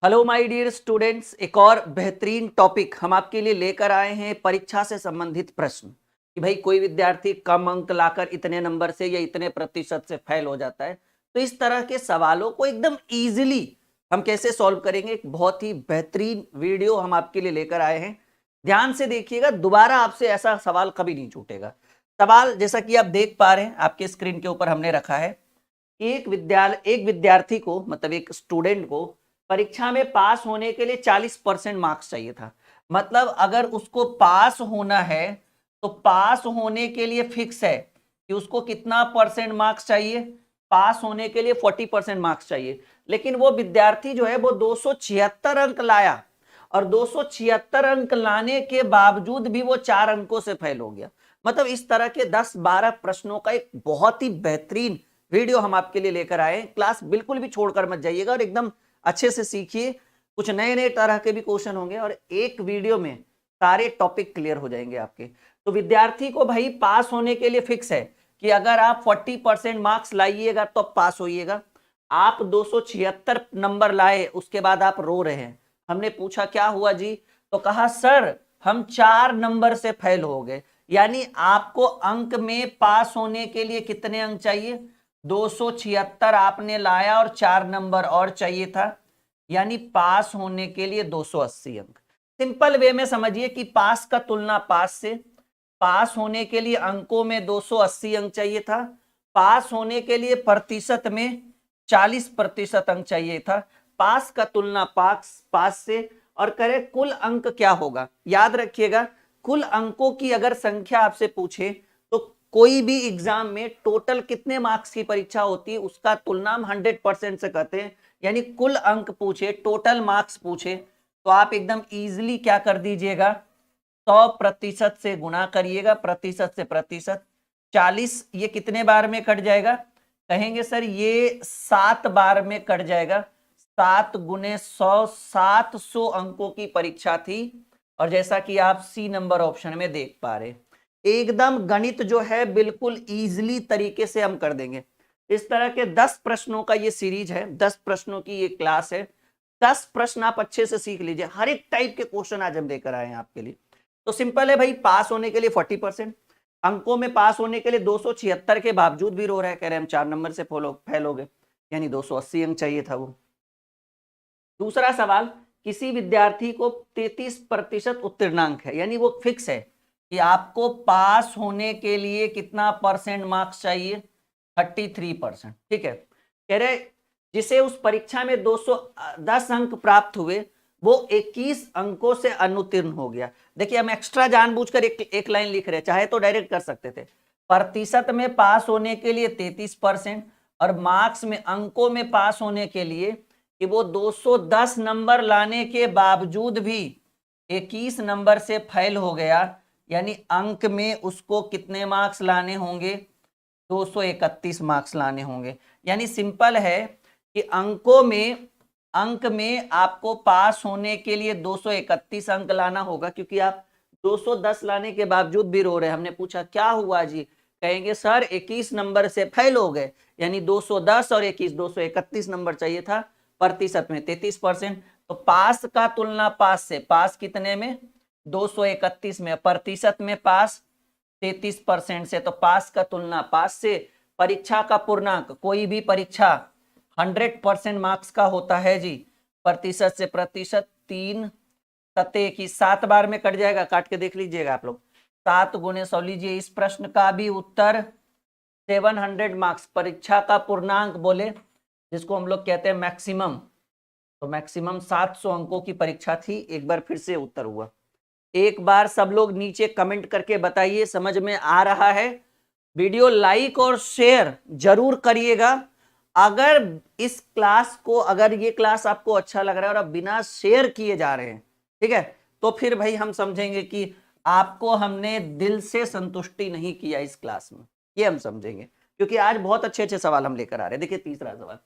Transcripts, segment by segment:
Hello my dear students, एक और बेहतरीन टॉपिक हम आपके लिए लेकर आए हैं। परीक्षा से संबंधित प्रश्न कि भाई कोई विद्यार्थी कम अंक लाकर इतने नंबर से या इतने प्रतिशत से फेल हो जाता है, तो इस तरह के सवालों को एकदम इजीली हम कैसे सॉल्व करेंगे। एक बहुत ही बेहतरीन वीडियो हम आपके लिए लेकर आए हैं। ध्यान से देखिएगा, दोबारा आपसे ऐसा सवाल कभी नहीं छूटेगा। सवाल जैसा कि आप देख पा रहे हैं आपके स्क्रीन के ऊपर हमने रखा है। एक विद्यार्थी को, मतलब एक स्टूडेंट को परीक्षा में पास होने के लिए 40% मार्क्स चाहिए था। मतलब अगर उसको पास होना है तो पास होने के लिए फिक्स है कि उसको कितना परसेंट मार्क्स चाहिए। पास होने के लिए 40% मार्क्स चाहिए, लेकिन वो विद्यार्थी जो है वो 276 अंक लाया और 276 अंक लाने के बावजूद भी वो 4 अंकों से फेल हो गया। मतलब इस तरह के 10-12 प्रश्नों का एक बहुत ही बेहतरीन वीडियो हम आपके लिए लेकर आए। क्लास बिल्कुल भी छोड़कर मत जाइएगा और एकदम अच्छे से सीखिए। कुछ नए नए तरह के भी क्वेश्चन होंगे और एक वीडियो में सारे टॉपिक क्लियर हो जाएंगे आपके। तो विद्यार्थी को भाई पास होने के लिए फिक्स है कि अगर आप 40% मार्क्स लाइएगा तो पास होइएगा। आप 276 नंबर लाए, उसके बाद आप रो रहे हैं। हमने पूछा क्या हुआ जी, तो कहा सर हम 4 नंबर से फेल हो गए। यानी आपको अंक में पास होने के लिए कितने अंक चाहिए? 276 आपने लाया और 4 नंबर और चाहिए था, यानी पास होने के लिए 280 अंक। सिंपल वे में समझिए कि पास का तुलना पास से, पास होने के लिए अंकों में 280 अंक चाहिए था, पास होने के लिए प्रतिशत में 40% अंक चाहिए था। पास का तुलना पास से, और करें कुल अंक क्या होगा। याद रखिएगा, कुल अंकों की अगर संख्या आपसे पूछे तो कोई भी एग्जाम में टोटल कितने मार्क्स की परीक्षा होती है उसका तुलना हम 100% से करते हैं। यानी कुल अंक पूछे, टोटल मार्क्स पूछे, तो आप एकदम इजीली क्या कर दीजिएगा, 100% से गुणा करिएगा। प्रतिशत से प्रतिशत 40, ये कितने बार में कट जाएगा? कहेंगे सर ये 7 बार में कट जाएगा। 7 गुने 100, 700 अंकों की परीक्षा थी। और जैसा कि आप सी नंबर ऑप्शन में देख पा रहे, एकदम गणित जो है बिल्कुल इजीली तरीके से हम कर देंगे। इस तरह के 10 प्रश्नों का ये सीरीज है, 10 प्रश्नों की ये क्लास है। 10 प्रश्न आप अच्छे से सीख लीजिए। हर एक टाइप के क्वेश्चन आज हम लेकर आए हैं आपके लिए। तो सिंपल है भाई, पास होने के लिए 40%, अंकों में पास होने के लिए 276 के बावजूद भी रो रहा है, कह रहे हम 4 नंबर से फेल हो गए, यानी 280 अंक चाहिए था वो। दूसरा सवाल, किसी विद्यार्थी को 33% उत्तीर्णांक है, यानी वो फिक्स है कि आपको पास होने के लिए कितना परसेंट मार्क्स चाहिए? 33%। ठीक है, कह रहे जिसे उस परीक्षा में 210 अंक प्राप्त हुए वो 21 अंकों से अनुत्तीर्ण हो गया। देखिए हम एक्स्ट्रा जानबूझकर एक लाइन लिख रहे हैं, चाहे तो डायरेक्ट कर सकते थे। प्रतिशत में पास होने के लिए 33% और मार्क्स में, अंकों में पास होने के लिए कि वो 210 नंबर लाने के बावजूद भी 21 नंबर से फेल हो गया, यानी अंक में उसको कितने मार्क्स लाने होंगे? 231 मार्क्स लाने होंगे। यानी सिंपल है कि अंक में आपको पास होने के लिए 231 अंक लाना होगा, क्योंकि आप 210 लाने के बावजूद भी रो रहे हैं। हमने पूछा क्या हुआ जी, कहेंगे सर 21 नंबर से फेल हो गए, यानी 210 और 21, 231 नंबर चाहिए था। प्रतिशत में 33%, तो पास का तुलना पास से, पास कितने में? 231 में। प्रतिशत में पास 33% से, तो पास का तुलना पास से। परीक्षा का पूर्णांक, कोई भी परीक्षा 100% मार्क्स का होता है जी। प्रतिशत से प्रतिशत 3 सते की 7 बार में कट जाएगा, काट के देख लीजिएगा आप लोग। 7 गुने 100 लीजिए। इस प्रश्न का भी उत्तर 700 मार्क्स, परीक्षा का पूर्णांक बोले जिसको हम लोग कहते हैं मैक्सिमम, तो मैक्सिमम 700 अंकों की परीक्षा थी। एक बार फिर से उत्तर हुआ। एक बार सब लोग नीचे कमेंट करके बताइए समझ में आ रहा है। वीडियो लाइक और शेयर जरूर करिएगा। अगर इस क्लास को, अगर ये क्लास आपको अच्छा लग रहा है और आप बिना शेयर किए जा रहे हैं, ठीक है, तो फिर भाई हम समझेंगे कि आपको हमने दिल से संतुष्टि नहीं किया इस क्लास में, ये हम समझेंगे। क्योंकि आज बहुत अच्छे अच्छे सवाल हम लेकर आ रहे हैं। देखिए तीसरा सवाल,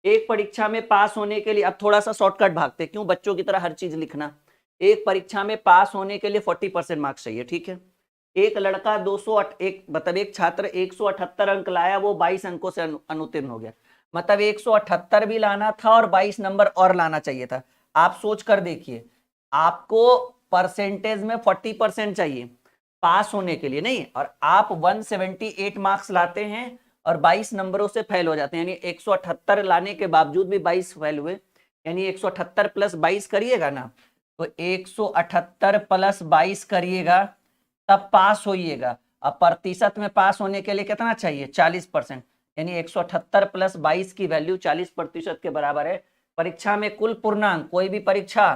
एक परीक्षा में पास होने के लिए, अब थोड़ा सा शॉर्टकट भागते, क्यों बच्चों की तरह हर चीज लिखना। एक परीक्षा में पास होने के लिए 40% मार्क्स चाहिए, ठीक है। एक लड़का एक छात्र 178 अंक लाया, वो 22 अंकों से अनुत्तीर्ण हो गया। मतलब 178 भी लाना था और 22 नंबर और लाना चाहिए था। आप सोच कर देखिए, आपको परसेंटेज में 40% चाहिए पास होने के लिए, नहीं, और आप 178 मार्क्स लाते हैं और 22 नंबरों से फेल हो जाते हैं, यानी 178 लाने के बावजूद भी 22 फेल हुए, यानी 178 प्लस 22 करिएगा ना, तो 178 प्लस 22 करिएगा तब पास होइएगा। अब प्रतिशत में पास होने के लिए कितना चाहिए? 40%, यानी 178 प्लस 22 की वैल्यू 40% के बराबर है। परीक्षा में कुल पूर्णांक, कोई भी परीक्षा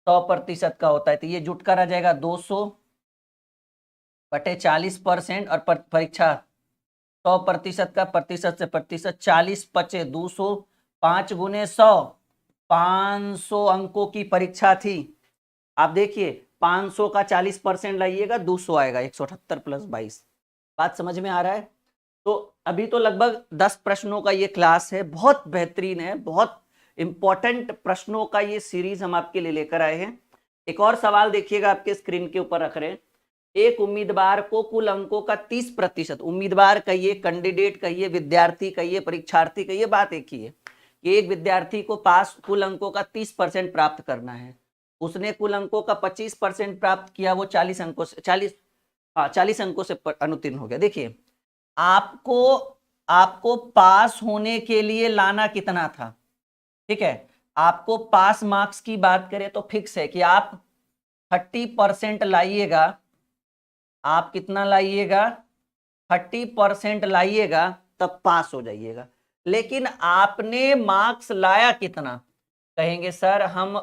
100% का होता है, तो ये जुट कर आ जाएगा 200 बटे 40%, और परीक्षा 100% का, प्रतिशत से प्रतिशत 40 बचे 200, 5 गुने 100, 500 अंकों की परीक्षा थी। आप देखिए 500 का 40% लाइएगा 200 आएगा, 178 प्लस 22। बात समझ में आ रहा है? तो अभी तो लगभग 10 प्रश्नों का ये क्लास है, बहुत बेहतरीन है, बहुत इंपॉर्टेंट प्रश्नों का ये सीरीज हम आपके लिए लेकर आए हैं। एक और सवाल देखिएगा, आपके स्क्रीन के ऊपर रख रहे हैं। एक उम्मीदवार को कुल अंकों का 30%, उम्मीदवार कहिए, कैंडिडेट कहिए, विद्यार्थी कहिए, परीक्षार्थी कहिए, बात एक ही है कि एक विद्यार्थी को पास कुल अंकों का 30% प्राप्त करना है। उसने कुल अंकों का 25% प्राप्त किया, वो 40 अंकों से 40 अंकों से अनुत्तीर्ण हो गया। देखिए आपको पास होने के लिए लाना कितना था, ठीक है? आपको पास मार्क्स की बात करें तो फिक्स है कि आप 30% लाइएगा। आप कितना लाइएगा? 30% लाइएगा तब पास हो जाइएगा। लेकिन आपने मार्क्स लाया कितना? कहेंगे सर हम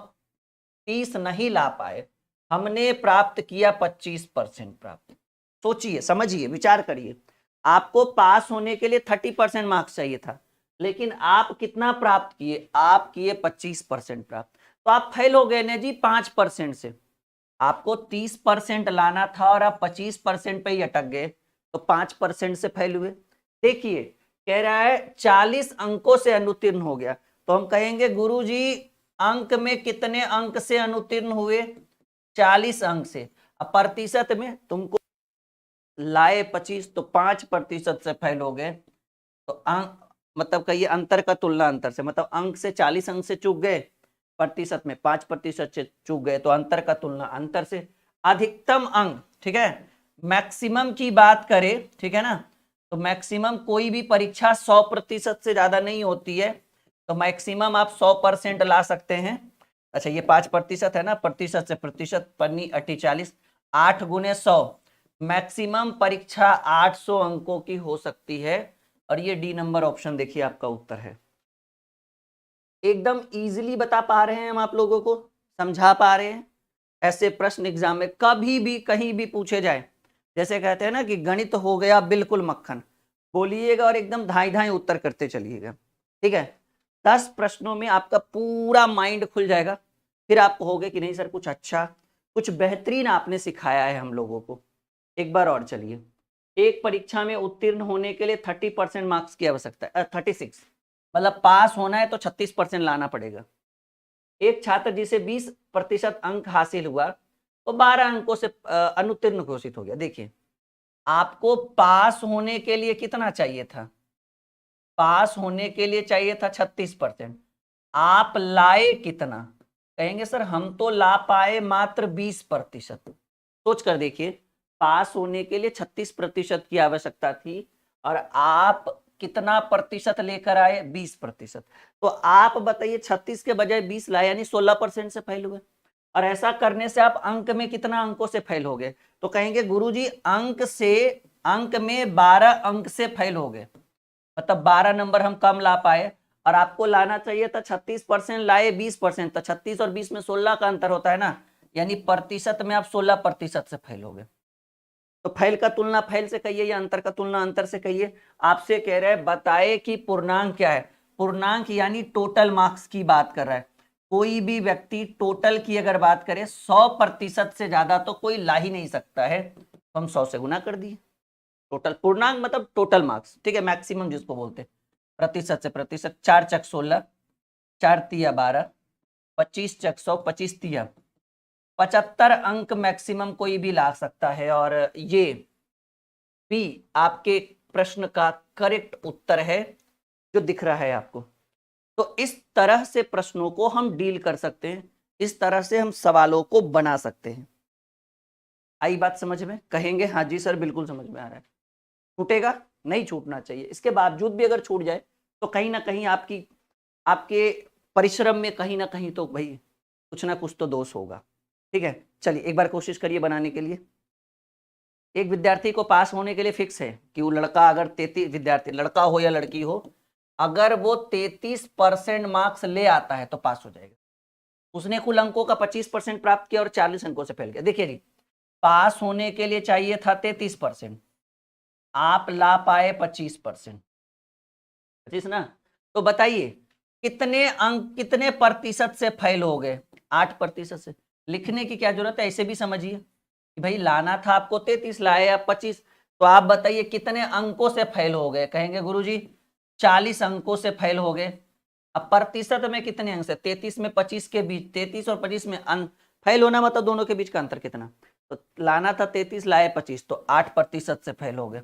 30 नहीं ला पाए, हमने प्राप्त किया 25% प्राप्त। सोचिए, समझिए, विचार करिए। आपको पास होने के लिए 30% मार्क्स चाहिए था, लेकिन आप कितना प्राप्त किए? आप किए 25% प्राप्त, तो आप फेल हो गए ना जी 5% से। आपको 30% लाना था और आप 25% पे ही अटक गए, तो 5% से फेल हुए। देखिए कह रहा है 40 अंकों से अनुत्तीर्ण हो गया, तो हम कहेंगे गुरुजी अंक में कितने अंक से अनुत्तीर्ण हुए? 40 अंक से। अब प्रतिशत में तुमको लाए 25, तो 5% से फेल हो गए, तो अंक मतलब कहिए अंतर का तुलना अंतर से, मतलब अंक से 40 अंक से चूक गए, प्रतिशत में 5% से चूक गए, तो अंतर का तुलना अंतर से। अधिकतम अंक, ठीक है, मैक्सिमम की बात करें, ठीक है ना, तो मैक्सिमम कोई भी परीक्षा 100% से ज्यादा नहीं होती है, तो मैक्सिमम आप 100% ला सकते हैं। अच्छा ये 5% है ना, प्रतिशत से प्रतिशत, पन्नी अट्ठी 40, 8 गुने 100, मैक्सिमम परीक्षा 800 अंकों की हो सकती है, और ये डी नंबर ऑप्शन देखिए आपका उत्तर है। एकदम इजीली बता पा रहे हैं हम आप लोगों को, समझा पा रहे हैं। ऐसे प्रश्न एग्जाम में कभी भी कहीं भी पूछे जाए, जैसे कहते हैं ना कि गणित हो गया बिल्कुल मक्खन, बोलिएगा और एकदम धाई धाई उत्तर करते चलिएगा, ठीक है? 10 प्रश्नों में आपका पूरा माइंड खुल जाएगा, फिर आप कहोगे कि नहीं सर कुछ अच्छा, कुछ बेहतरीन आपने सिखाया है हम लोगों को। एक बार और चलिए, एक परीक्षा में उत्तीर्ण होने के लिए 30% मार्क्स की आवश्यकता है, 36, मतलब पास होना है तो 36% लाना पड़ेगा। एक छात्र जिसे 20% अंक हासिल हुआ, तो 12 अंकों से अनुत्तीर्ण घोषित हो गया। देखिए आपको पास होने के लिए कितना चाहिए था? पास होने के लिए चाहिए था 36%, आप लाए कितना? कहेंगे सर हम तो ला पाए मात्र 20%। सोच कर देखिए, पास होने के लिए 36% की आवश्यकता थी, और आप कितना प्रतिशत लेकर आए? 20%। तो आप बताइए 36 के बजाय 20 लाए, यानी 16% से फेल हुए, और ऐसा करने से आप अंक में कितना अंकों से फेल हो गए? तो कहेंगे गुरुजी अंक में 12 अंक से फेल हो गए, मतलब 12 नंबर हम कम ला पाए, और आपको लाना चाहिए था 36%, लाए 20%, तो 36 और 20 में 16 का अंतर होता है ना, यानी प्रतिशत में आप 16% से फेल हो गए। तो फैल का तुलना फैल से कहिए या अंतर का तुलना अंतर से कहिए। आपसे कह रहे हैं बताए कि पूर्णांक क्या है? पूर्णांक यानी टोटल मार्क्स की बात कर रहा है। कोई भी व्यक्ति टोटल की अगर बात करें 100% से ज्यादा तो कोई ला ही नहीं सकता है, तो हम 100 से गुना कर दिए। टोटल पूर्णांक मतलब टोटल मार्क्स, ठीक है, मैक्सिमम जिसको बोलते हैं। प्रतिशत से प्रतिशत, 4 चक 16, 4 तिया 12, 25 चक 100, 25 तिया 75 अंक मैक्सिमम कोई भी ला सकता है, और ये भी आपके प्रश्न का करेक्ट उत्तर है जो दिख रहा है आपको। तो इस तरह से प्रश्नों को हम डील कर सकते हैं, इस तरह से हम सवालों को बना सकते हैं। आई बात समझ में? कहेंगे हाँ जी सर बिल्कुल समझ में आ रहा है। छूटेगा नहीं, छूटना चाहिए। इसके बावजूद भी अगर छूट जाए तो कहीं ना कहीं आपके परिश्रम में कहीं ना कहीं तो भाई कुछ ना कुछ तो दोष होगा। ठीक है, चलिए एक बार कोशिश करिए बनाने के लिए। एक विद्यार्थी को पास होने के लिए फिक्स है कि वो लड़का अगर 33 विद्यार्थी, लड़का हो या लड़की हो, अगर वो 33% मार्क्स ले आता है तो पास हो जाएगा। उसने कुल अंकों का 25% प्राप्त किया और 40 अंकों से फेल गया। देखिए जी, पास होने के लिए चाहिए था 33%, आप ला पाए 25%, 25 ना। तो बताइए कितने अंक, कितने प्रतिशत से फेल हो गए? 8% से। लिखने की क्या जरूरत है, ऐसे भी समझिए कि भाई लाना था आपको 33, लाए आप 25, तो आप बताइए कितने अंकों से फेल हो गए? कहेंगे गुरुजी 40 अंकों से फेल हो गए। अब प्रतिशत में कितने अंक से? 33 में 25 के बीच, 33 और 25 में अंक फेल होना मतलब दोनों के बीच का अंतर कितना? तो लाना था 33, लाए 25, तो 8% से फेल हो गए।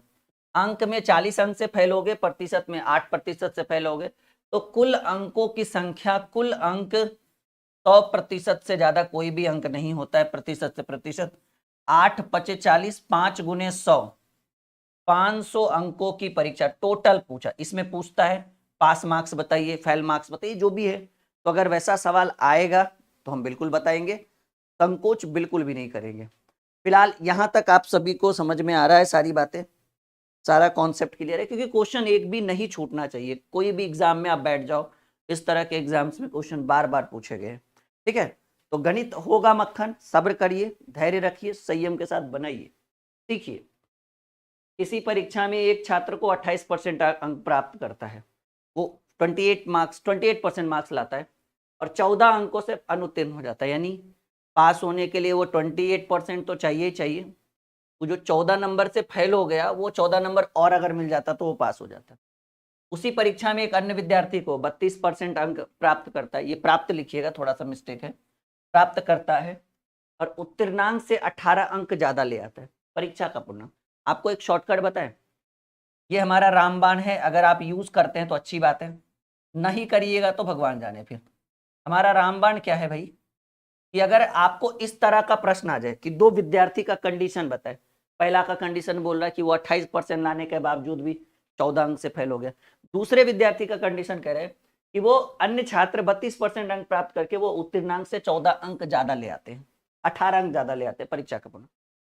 अंक में 40 अंक से फेल हो गए, प्रतिशत में 8% से फेल हो गए। तो कुल अंकों की संख्या, कुल अंक 100% से ज्यादा कोई भी अंक नहीं होता है प्रतिशत से प्रतिशत। 8 पचे 40, 5 गुने 100, 500 अंकों की परीक्षा टोटल पूछा। इसमें पूछता है पास मार्क्स बताइए, फेल मार्क्स बताइए, जो भी है। तो अगर वैसा सवाल आएगा तो हम बिल्कुल बताएंगे, संकोच बिल्कुल भी नहीं करेंगे। फिलहाल यहां तक आप सभी को समझ में आ रहा है, सारी बातें, सारा कॉन्सेप्ट क्लियर है? क्योंकि क्वेश्चन एक भी नहीं छूटना चाहिए। कोई भी एग्जाम में आप बैठ जाओ, इस तरह के एग्जाम्स में क्वेश्चन बार बार पूछे गए। ठीक है, तो गणित होगा मक्खन, सब्र करिए, धैर्य रखिए, संयम के साथ बनाइए, सीखिए। किसी परीक्षा में एक छात्र को 28% अंक प्राप्त करता है, वो 28% मार्क्स लाता है और 14 अंकों से अनुत्तीर्ण हो जाता है। यानी पास होने के लिए वो 28% तो चाहिए ही चाहिए। वो जो 14 नंबर से फेल हो गया, वो 14 नंबर और अगर मिल जाता तो वो पास हो जाता। उसी परीक्षा में एक अन्य विद्यार्थी को 32% अंक प्राप्त करता है, ये प्राप्त लिखिएगा, थोड़ा सा मिस्टेक है, प्राप्त करता है और उत्तीर्णांक से 18 अंक ज्यादा ले आता है। परीक्षा का पूर्णांक, आपको एक शॉर्टकट बताएं, ये हमारा रामबाण है, अगर आप यूज करते हैं तो अच्छी बात है, नहीं करिएगा तो भगवान जाने। फिर हमारा रामबाण क्या है भाई, कि अगर आपको इस तरह का प्रश्न आ जाए कि दो विद्यार्थी का कंडीशन बताए, पहला का कंडीशन बोल रहा है कि वो 28% लाने के बावजूद भी 14 अंक से फेल हो गया, दूसरे विद्यार्थी का कंडीशन कह रहे हैं कि वो अन्य छात्र 32% अंक प्राप्त करके वो उत्तीर्णांक से 14 अंक ज्यादा ले आते हैं, 18 अंक ज्यादा ले आते हैं परीक्षा का पूर्ण।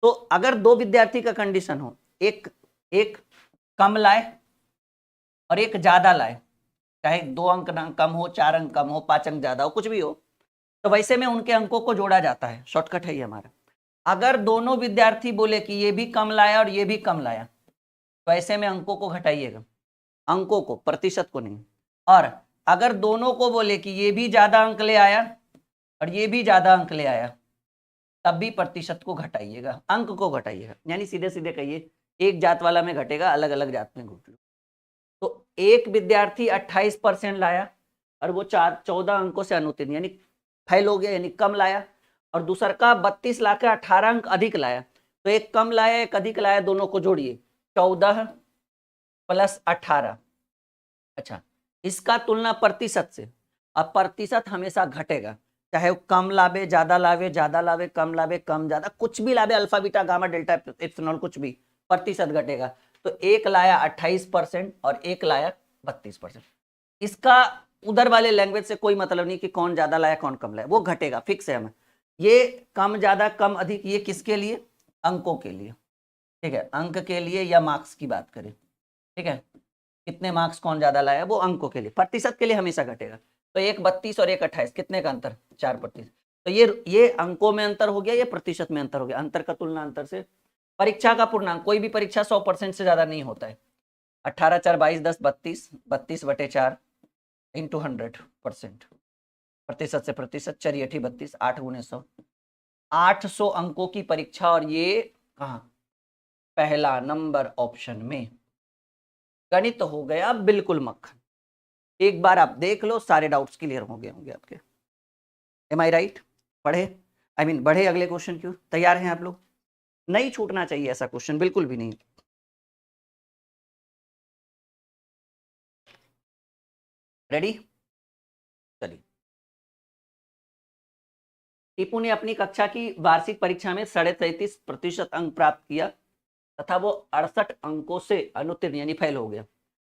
तो अगर दो विद्यार्थी का कंडीशन हो, एक एक कम लाए और एक ज्यादा लाए, चाहे 2 अंक कम हो, 4 अंक कम हो, 5 अंक ज्यादा हो, कुछ भी हो, तो वैसे में उनके अंकों को जोड़ा जाता है। शॉर्टकट है ये हमारा। अगर दोनों विद्यार्थी बोले कि ये भी कम लाया और ये भी कम लाया, तो ऐसे में अंकों को घटाइएगा, अंकों को, प्रतिशत को नहीं। और अगर दोनों को बोले कि ये भी ज्यादा अंक ले आया और ये भी ज्यादा अंक ले आया, तब भी प्रतिशत को घटाइएगा, अंक को घटाइएगा। यानी सीधे सीधे कहिए, एक जात वाला में घटेगा, अलग अलग जात में घट लो। तो एक विद्यार्थी 28% लाया और वो 14 अंकों से अनुत्तीर्ण यानी फेल हो गया, यानी कम लाया, और दूसरा का 32 लाकर 18 अंक अधिक लाया। तो एक कम लाया एक अधिक लाया, दोनों को जोड़िए, 14 प्लस 18। अच्छा, इसका तुलना प्रतिशत से। अब प्रतिशत हमेशा घटेगा, चाहे वो कम लावे ज्यादा लावे, ज्यादा लावे कम लावे, कम ज्यादा कुछ भी लावे, alpha beta gamma delta epsilon कुछ भी, प्रतिशत घटेगा। तो एक लाया 28% और एक लाया 32%। इसका उधर वाले लैंग्वेज से कोई मतलब नहीं कि कौन ज्यादा लाया कौन कम लाया, वो घटेगा, फिक्स है हमें। ये कम ज्यादा कम अधिक, ये किसके लिए? अंकों के लिए। ठीक है, अंक के लिए या मार्क्स की बात करें, ठीक है, कितने मार्क्स कौन ज्यादा लाया, वो अंकों के लिए। प्रतिशत के लिए हमेशा घटेगा। तो एक 32 और एक 28, कितने का अंतर? 4%। तो ये अंकों में अंतर हो गया, ये प्रतिशत में अंतर हो गया। अंतर का तुलना अंतर से। परीक्षा का पूर्णांक, कोई भी परीक्षा 100% से ज्यादा नहीं होता है। 18 4 22 10 32, 32/4 इंटू 100%, प्रतिशत से प्रतिशत, 4 32, 8 गुने 100, 800 अंकों की परीक्षा। और ये कहाँ? पहला नंबर ऑप्शन में। गणित हो गया बिल्कुल मक्खन। एक बार आप देख लो, सारे डाउट्स क्लियर हो गए होंगे आपके। एम आई राइट? पढ़े, आई मीन बढ़े अगले क्वेश्चन की ओर? तैयार हैं आप लोग? नहीं छूटना चाहिए ऐसा क्वेश्चन, बिल्कुल भी नहीं। रेडी? टीपू ने अपनी कक्षा की वार्षिक परीक्षा में 33.33% अंक प्राप्त किया तथा वो 68 अंकों से अनुत्तीर्ण यानी फेल हो गया।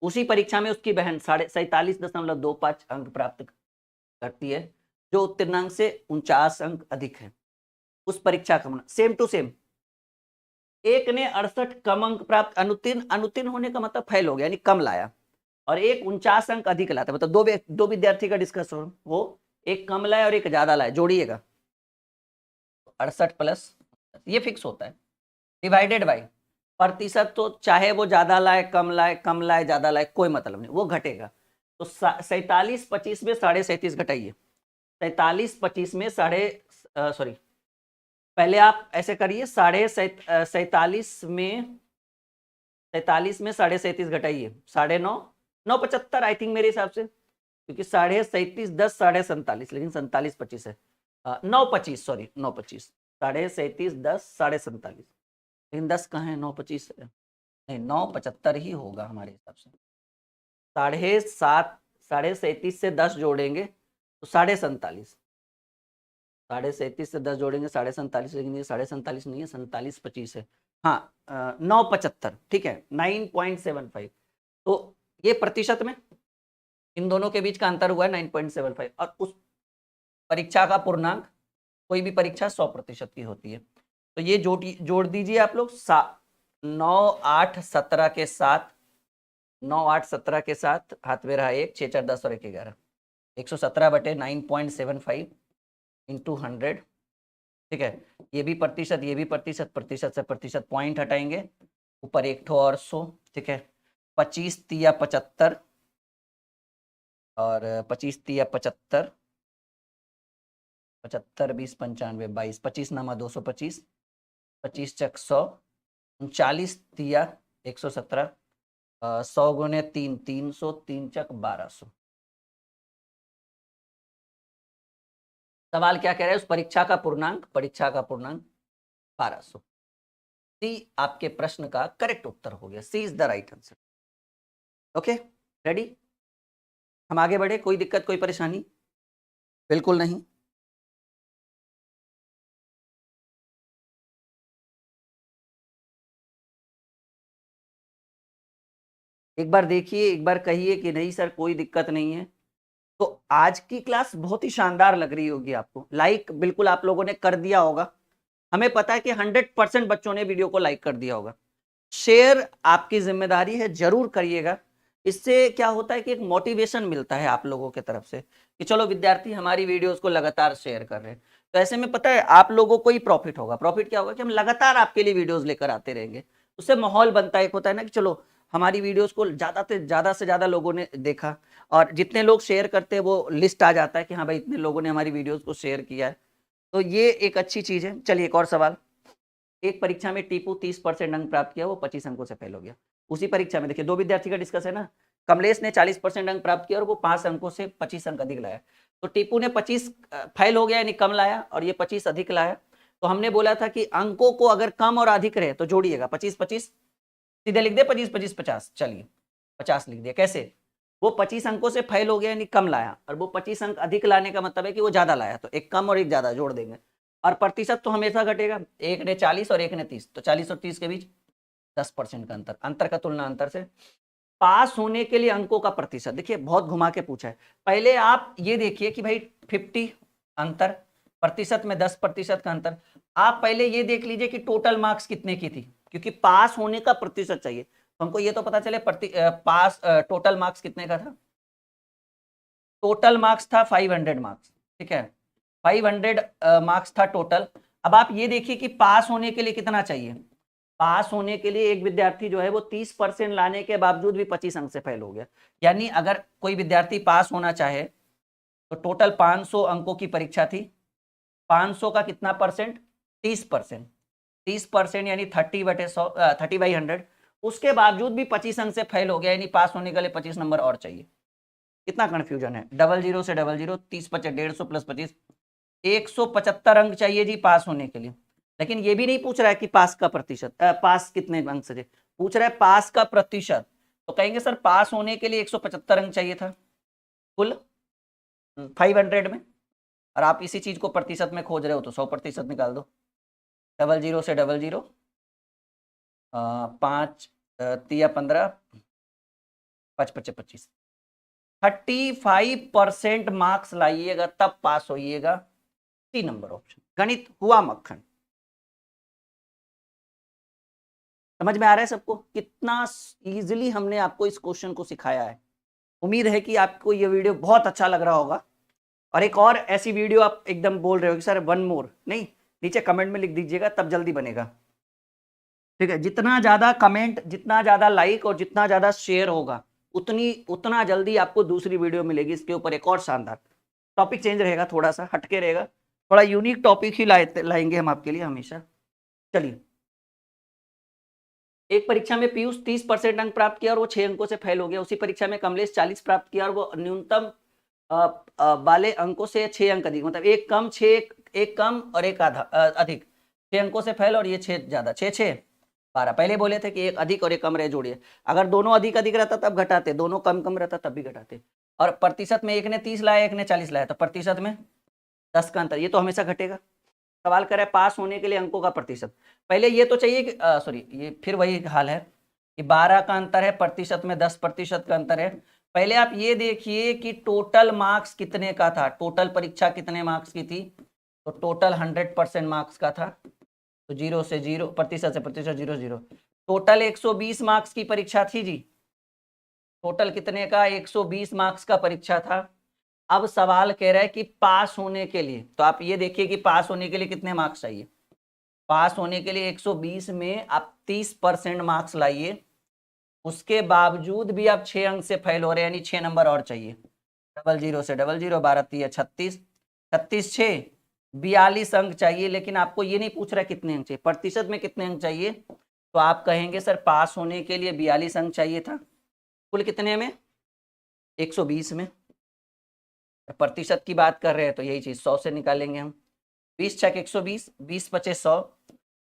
उसी परीक्षा में उसकी बहन 47.25 अंक प्राप्त करती है, जो उत्तीर्णांक से 49 अंक अधिक है। उस परीक्षा का सेम टू सेम, एक ने 68 कम अंक प्राप्त, अनुत्तीर्ण होने का मतलब फेल हो गया यानी कम लाया, और एक 49 अंक अधिक लाता, मतलब दो विद्यार्थी का डिस्कस हो, एक कम लाए और एक ज्यादा लाए, जोड़िएगा 68 प्लस, ये फिक्स होता है, डिवाइडेड बाई प्रतिशत, तो चाहे वो ज्यादा लाए कम लाए ज्यादा लाए कोई मतलब नहीं, वो घटेगा। तो 47.25 में 37.5 घटाइए, 47.25 में सॉरी पहले आप ऐसे करिए, 47 में 37.5 घटाइए, 9.75 आई थिंक मेरे हिसाब से, क्योंकि 37.5 10 47, लेकिन 47.25 है, 9.25 सॉरी 9.25, 37.5 10 47, लेकिन 10 कहाँ है, 9.25 है, नहीं 9.75 ही होगा हमारे हिसाब से। 37.5 से 10 जोड़ेंगे तो 47.5, 37.5 से 10 जोड़ेंगे 47.5, लेकिन ये 47.5 नहीं है, 47.25 है, हाँ 9.75, ठीक है 9.75। तो ये प्रतिशत में इन दोनों के बीच का अंतर हुआ है 9.75, और उस परीक्षा का पूर्णांक, कोई भी परीक्षा 100% की होती है, तो ये जोड़ दीजिए आप लोग, 9 8 17 के साथ, 9 8 17 के साथ हाथ में रहा 1 6 4 10 और 1 11, 117/9.75 इंटू 100, ठीक है, ये भी प्रतिशत, ये भी प्रतिशत, प्रतिशत से प्रतिशत पॉइंट हटाएंगे, ऊपर एक ठो और 100, ठीक है, 25 तिया 75 और 25 तिया 75, 75 20 95 22, 25 नामा 225, 25 चक 100, 39 तिया 117, 100 गुने 3 300, 3 चक 1200। सवाल क्या कह रहा है, उस परीक्षा का पूर्णांक 1200। सी आपके प्रश्न का करेक्ट उत्तर हो गया, C is the right answer. Okay, ready, हम आगे बढ़े, कोई दिक्कत कोई परेशानी? बिल्कुल नहीं। एक बार देखिए, एक बार कहिए कि नहीं सर कोई दिक्कत नहीं है। तो आज की क्लास बहुत ही शानदार लग रही होगी आपको, लाइक बिल्कुल आप लोगों ने कर दिया होगा, हमें पता है कि 100% बच्चों ने वीडियो को लाइक कर दिया होगा। शेयर आपकी जिम्मेदारी है, जरूर करिएगा, इससे क्या होता है कि एक मोटिवेशन मिलता है आप लोगों की तरफ से कि चलो विद्यार्थी हमारी वीडियोस को लगातार शेयर कर रहे हैं, तो ऐसे में पता है आप लोगों को ही प्रॉफिट होगा। प्रॉफिट क्या होगा कि हम लगातार आपके लिए वीडियोस लेकर आते रहेंगे, उससे माहौल बनता है, एक होता है ना कि चलो हमारी वीडियोस को ज्यादा से ज्यादा लोगों ने देखा, और जितने लोग शेयर करते हैं वो लिस्ट आ जाता है कि हाँ भाई इतने लोगों ने हमारी वीडियोस को शेयर किया है, तो ये एक अच्छी चीज है। चलिए एक और सवाल, एक परीक्षा में टीपू 30% अंक प्राप्त किया, वो 25 अंकों से फेल हो गया। उसी परीक्षा में देखिए दो विद्यार्थी का डिस्कस है ना, कमलेश ने 40% अंक प्राप्त किया और वो 5 अंकों से 25 अंक अधिक लाया, तो टीपू ने 25 फेल हो गया यानी कम लाया, और ये 25 अधिक लाया। तो हमने बोला था कि अंकों को अगर कम और अधिक रहे तो जोड़िएगा, 25 25 सीधे लिख दे, 25 25 50, चलिए 50 लिख दिया। कैसे, वो 25 अंकों से फेल हो गया यानी कम लाया, और वो 25 अंक अधिक लाने का मतलब है कि वो ज्यादा लाया, तो एक कम और एक ज्यादा जोड़ देंगे, और प्रतिशत तो हमेशा घटेगा, एक ने 40 और एक ने 30, तो 40 और 30 के बीच 10% का अंतर का तुलना अंतर से। पास होने के लिए अंकों का प्रतिशत, देखिए बहुत घुमा के पूछा है, पहले आप ये देखिए कि भाई 50 अंतर, प्रतिशत में 10% का अंतर, आप पहले ये देख लीजिए कि टोटल मार्क्स कितने की थी, क्योंकि पास होने का प्रतिशत चाहिए, तो हमको ये तो पता चले पास टोटल मार्क्स कितने का था, टोटल मार्क्स था 500 मार्क्स, ठीक है 500 मार्क्स था टोटल। अब आप ये देखिए कि पास होने के लिए कितना चाहिए, पास होने के लिए एक विद्यार्थी जो है वो 30% लाने के बावजूद भी 25 अंक से फेल हो गया, यानी अगर कोई विद्यार्थी पास होना चाहे तो टोटल 500 अंकों की परीक्षा थी, 500 का कितना परसेंट, 30%, 30% यानी 30/100, उसके बावजूद भी 25 अंक से फेल हो गया, यानी पास होने के लिए 25 नंबर और चाहिए। कितना कंफ्यूजन है, 00 से 00, 30 25 150 प्लस 25, 175 अंक चाहिए जी पास होने के लिए। लेकिन ये भी नहीं पूछ रहा है कि पास का प्रतिशत, पास कितने अंक से, पूछ रहा है पास का प्रतिशत, तो कहेंगे सर पास होने के लिए 175 अंक चाहिए था कुल 500 में। और आप इसी चीज को प्रतिशत में खोज रहे हो तो 100% निकाल दो। 00 से 00, 5 तिया 15, 5 5 25, 35% मार्क्स लाइएगा तब पास होइएगा। 3 नंबर ऑप्शन, गणित हुआ मक्खन। समझ में आ रहा है सबको कितना इजीली हमने आपको इस क्वेश्चन को सिखाया है। उम्मीद है कि आपको ये वीडियो बहुत अच्छा लग रहा होगा। और एक और ऐसी वीडियो आप एकदम बोल रहे हो कि सर वन मोर, नहीं, नीचे कमेंट में लिख दीजिएगा तब जल्दी बनेगा। ठीक है, जितना ज्यादा कमेंट, जितना ज्यादा लाइक और जितना ज्यादा शेयर होगा उतना जल्दी आपको दूसरी वीडियो मिलेगी इसके ऊपर एक और शानदार। टॉपिक चेंज रहेगा, थोड़ा सा हटके रहेगा, थोड़ा यूनिक टॉपिक ही लाएंगे हम आपके लिए हमेशा। चलिए, एक परीक्षा में पीयूष 30% अंक प्राप्त किया और वो 6 अंकों से फेल हो गया। उसी परीक्षा में कमलेश 40 प्राप्त किया और वो न्यूनतम वाले अंकों से 6 अंक अधिक, मतलब एक कम 6, एक कम और एक आधा अधिक, 6 अंकों से फेल और ये 6 ज्यादा, 6 6 12। पहले बोले थे कि एक अधिक और एक कम रहे जोड़िए, अगर दोनों अधिक अधिक रहता तब घटाते, दोनों कम कम रहता तब भी घटाते। और प्रतिशत में एक ने 30 लाया एक ने 40 लाया तो प्रतिशत में 10 का अंतर, ये तो हमेशा घटेगा। सवाल कर रहा है पास होने के लिए अंकों का प्रतिशत। पहले ये तो चाहिए कि सॉरी, ये फिर वही हाल है कि 12 का अंतर है, प्रतिशत में 10% का अंतर है। पहले आप ये देखिए कि टोटल मार्क्स कितने का था, टोटल परीक्षा कितने मार्क्स की थी, तो टोटल 100% मार्क्स का था, तो 0 से 0, प्रतिशत से प्रतिशत 0 0। टोटल 120 मार्क्स की परीक्षा थी जी, टोटल कितने का, 120 मार्क्स का परीक्षा था। अब सवाल कह रहा है कि पास होने के लिए, तो आप ये देखिए कि पास होने के लिए कितने मार्क्स चाहिए। पास होने के लिए 120 में आप 30% मार्क्स लाइए, उसके बावजूद भी आप 6 अंक से फेल हो रहे हैं, यानी 6 नंबर और चाहिए। 00 से 00, 12 3 36, 36 6 42 अंक चाहिए। लेकिन आपको ये नहीं पूछ रहा कितने अंक चाहिए, प्रतिशत में कितने अंक चाहिए, तो आप कहेंगे सर पास होने के लिए 42 अंक चाहिए था। कुल कितने में, 120 में। प्रतिशत की बात कर रहे हैं तो यही चीज 100 से निकालेंगे हम। 20 छक 120, 20 पचे 100,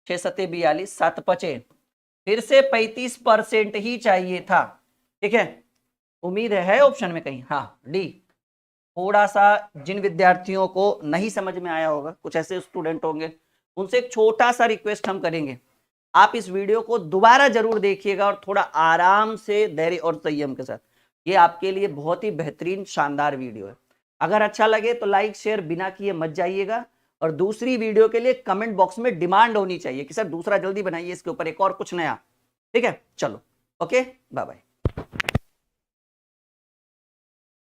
6 सते 42, 7 पचे फिर से 35% ही चाहिए था। ठीक है, उम्मीद है ऑप्शन में कहीं, हाँ डी। थोड़ा सा जिन विद्यार्थियों को नहीं समझ में आया होगा, कुछ ऐसे स्टूडेंट होंगे, उनसे एक छोटा सा रिक्वेस्ट हम करेंगे, आप इस वीडियो को दोबारा जरूर देखिएगा और थोड़ा आराम से, धैर्य और संयम के साथ। ये आपके लिए बहुत ही बेहतरीन शानदार वीडियो है। अगर अच्छा लगे तो लाइक शेयर बिना किए मत जाइएगा, और दूसरी वीडियो के लिए कमेंट बॉक्स में डिमांड होनी चाहिए कि सर दूसरा जल्दी बनाइए इसके ऊपर एक और कुछ नया। ठीक है, चलो ओके, बाय बाय।